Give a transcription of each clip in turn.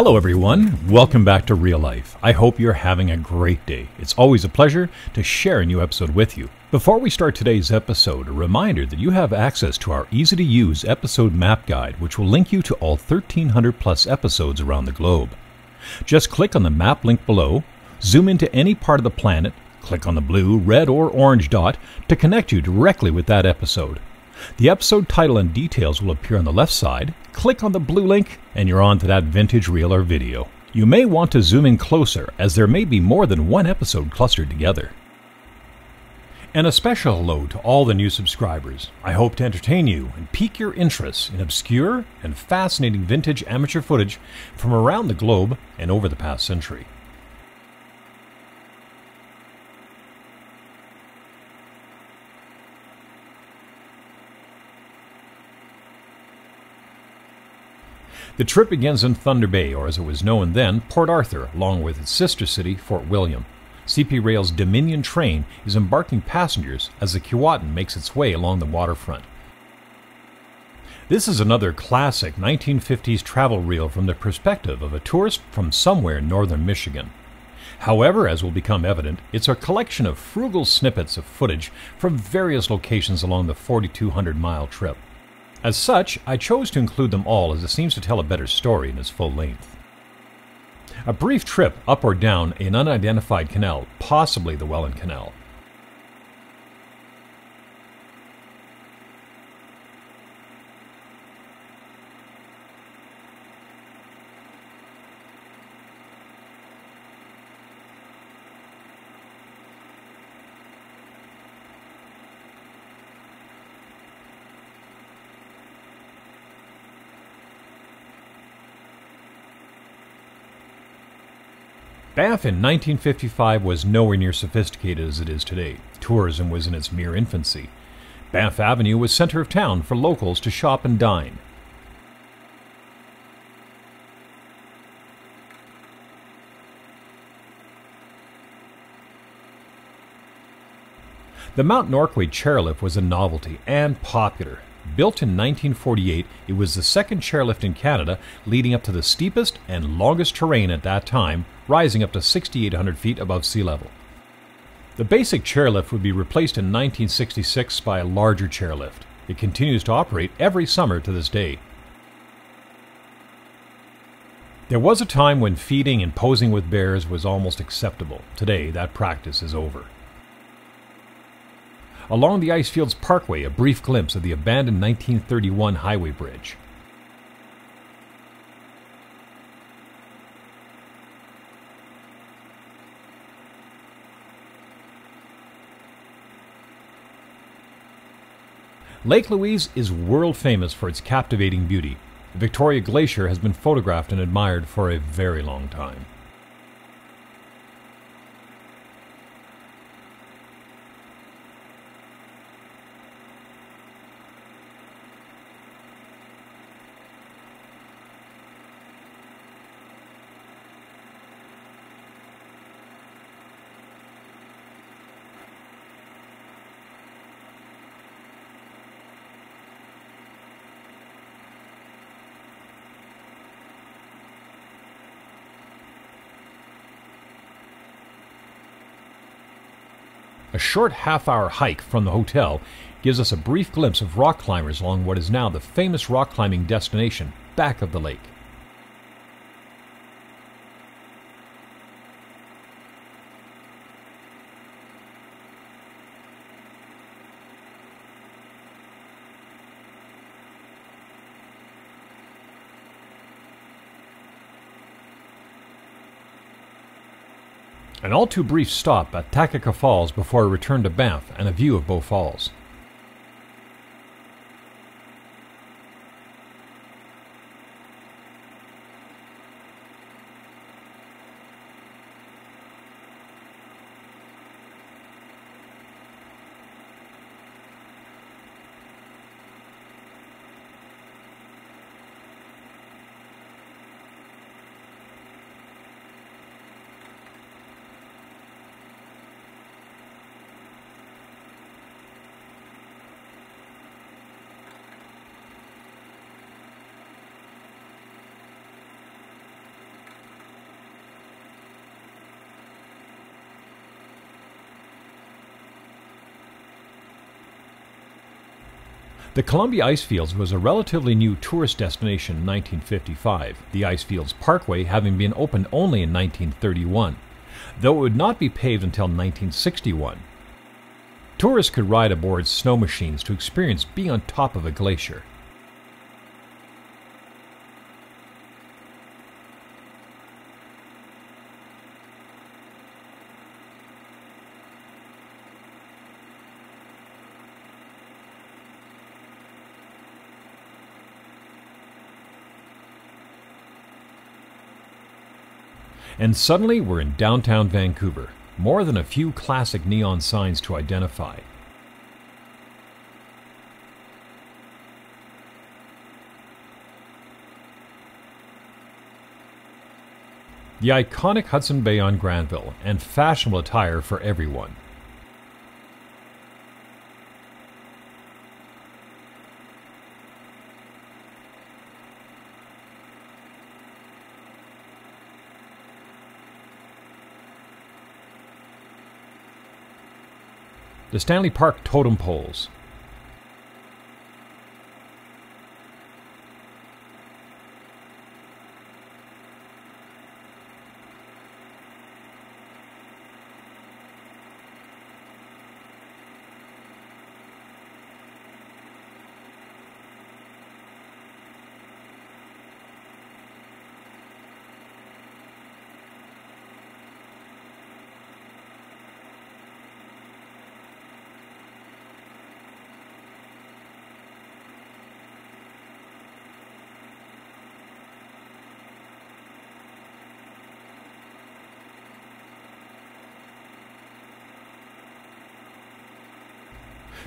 Hello everyone, welcome back to Real Life. I hope you're having a great day. It's always a pleasure to share a new episode with you. Before we start today's episode, a reminder that you have access to our easy-to-use episode map guide, which will link you to all 1,300 plus episodes around the globe. Just click on the map link below, zoom into any part of the planet, click on the blue, red, or orange dot to connect you directly with that episode. The episode title and details will appear on the left side. Click on the blue link and you're on to that vintage reel or video. You may want to zoom in closer as there may be more than one episode clustered together. And a special hello to all the new subscribers. I hope to entertain you and pique your interest in obscure and fascinating vintage amateur footage from around the globe and over the past century. The trip begins in Thunder Bay, or as it was known then, Port Arthur, along with its sister city, Fort William. CP Rail's Dominion train is embarking passengers as the Keewatin makes its way along the waterfront. This is another classic 1950s travel reel from the perspective of a tourist from somewhere in northern Michigan. However, as will become evident, it's a collection of frugal snippets of footage from various locations along the 4,200-mile trip. As such, I chose to include them all as it seems to tell a better story in its full length. A brief trip up or down an unidentified canal, possibly the Welland Canal. Banff in 1955 was nowhere near sophisticated as it is today. Tourism was in its mere infancy. Banff Avenue was center of town for locals to shop and dine. The Mount Norquay chairlift was a novelty and popular. Built in 1948, it was the second chairlift in Canada, leading up to the steepest and longest terrain at that time, rising up to 6,800 feet above sea level. The basic chairlift would be replaced in 1966 by a larger chairlift. It continues to operate every summer to this day. There was a time when feeding and posing with bears was almost acceptable. Today, that practice is over. Along the Icefields Parkway, a brief glimpse of the abandoned 1931 highway bridge. Lake Louise is world famous for its captivating beauty. The Victoria Glacier has been photographed and admired for a very long time. A short half-hour hike from the hotel gives us a brief glimpse of rock climbers along what is now the famous rock climbing destination back of the lake. An all too brief stop at Takaka Falls before a return to Banff and a view of both falls. The Columbia Icefields was a relatively new tourist destination in 1955, the Icefields Parkway having been opened only in 1931, though it would not be paved until 1961. Tourists could ride aboard snow machines to experience being on top of a glacier. And suddenly we're in downtown Vancouver, more than a few classic neon signs to identify. The iconic Hudson Bay on Granville, and fashionable attire for everyone. The Stanley Park totem poles.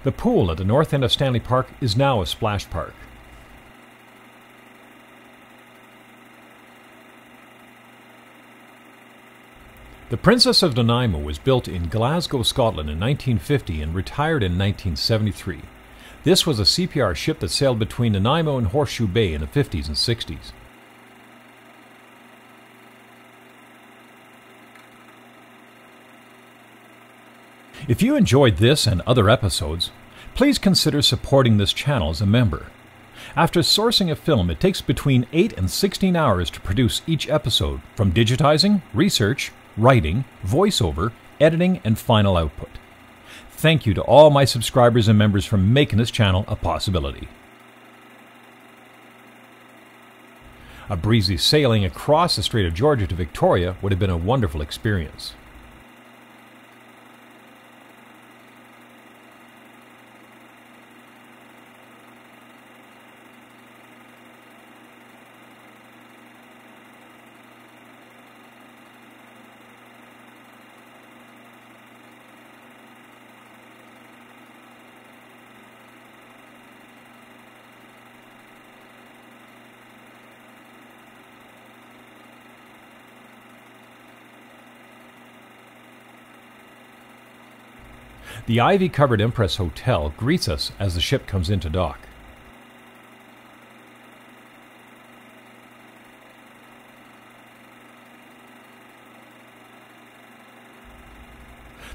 The pool at the north end of Stanley Park is now a splash park. The Princess of Nanaimo was built in Glasgow, Scotland in 1950 and retired in 1973. This was a CPR ship that sailed between Nanaimo and Horseshoe Bay in the 50s and 60s. If you enjoyed this and other episodes, please consider supporting this channel as a member. After sourcing a film, it takes between 8 and 16 hours to produce each episode, from digitizing, research, writing, voiceover, editing, and final output. Thank you to all my subscribers and members for making this channel a possibility. A breezy sailing across the Strait of Georgia to Victoria would have been a wonderful experience. The ivy-covered Empress Hotel greets us as the ship comes into dock.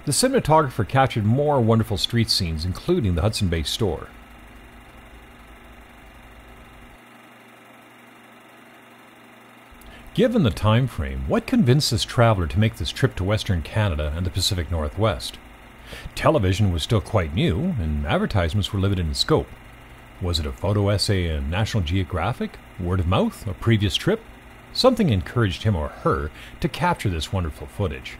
The cinematographer captured more wonderful street scenes, including the Hudson Bay store. Given the time frame, what convinced this traveler to make this trip to Western Canada and the Pacific Northwest? Television was still quite new, and advertisements were limited in scope. Was it a photo essay in National Geographic, word of mouth, a previous trip? Something encouraged him or her to capture this wonderful footage.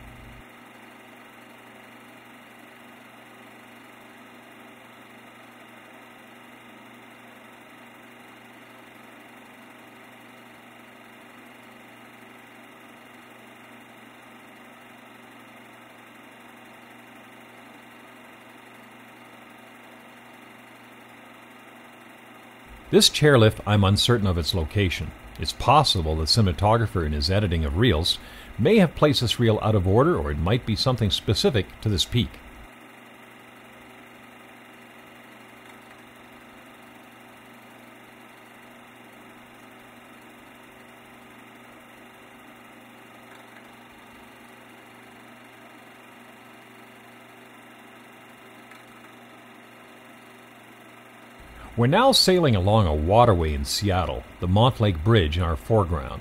This chairlift, I'm uncertain of its location. It's possible the cinematographer in his editing of reels may have placed this reel out of order, or it might be something specific to this peak. We're now sailing along a waterway in Seattle, the Montlake Bridge in our foreground.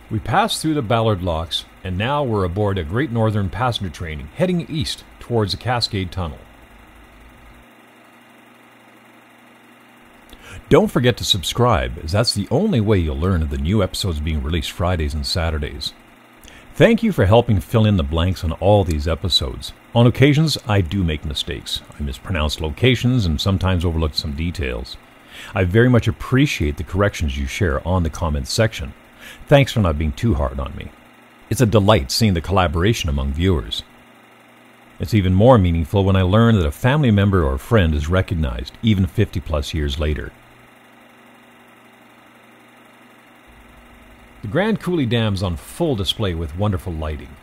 We passed through the Ballard Locks, and now we're aboard a Great Northern passenger train heading east towards the Cascade Tunnel. Don't forget to subscribe, as that's the only way you'll learn of the new episodes being released Fridays and Saturdays. Thank you for helping fill in the blanks on all these episodes. On occasions, I do make mistakes. I mispronounce locations and sometimes overlook some details. I very much appreciate the corrections you share on the comments section. Thanks for not being too hard on me. It's a delight seeing the collaboration among viewers. It's even more meaningful when I learn that a family member or friend is recognized, even 50+ years later. The Grand Coulee Dam's on full display with wonderful lighting.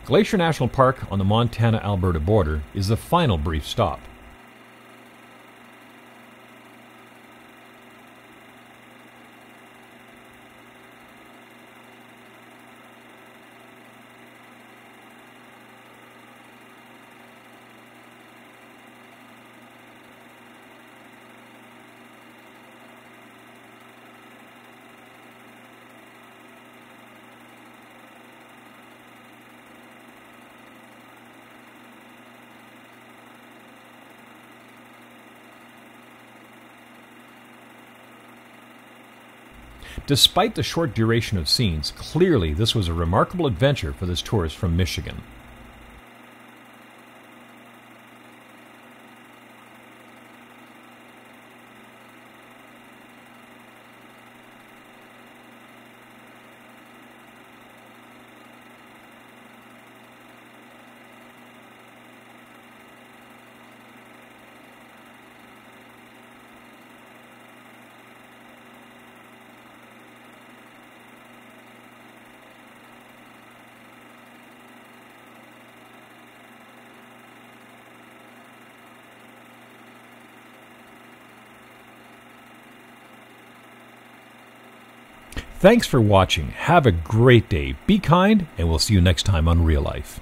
Glacier National Park on the Montana-Alberta border is the final brief stop. Despite the short duration of scenes, clearly this was a remarkable adventure for this tourist from Michigan. Thanks for watching. Have a great day. Be kind, and we'll see you next time on Real Life.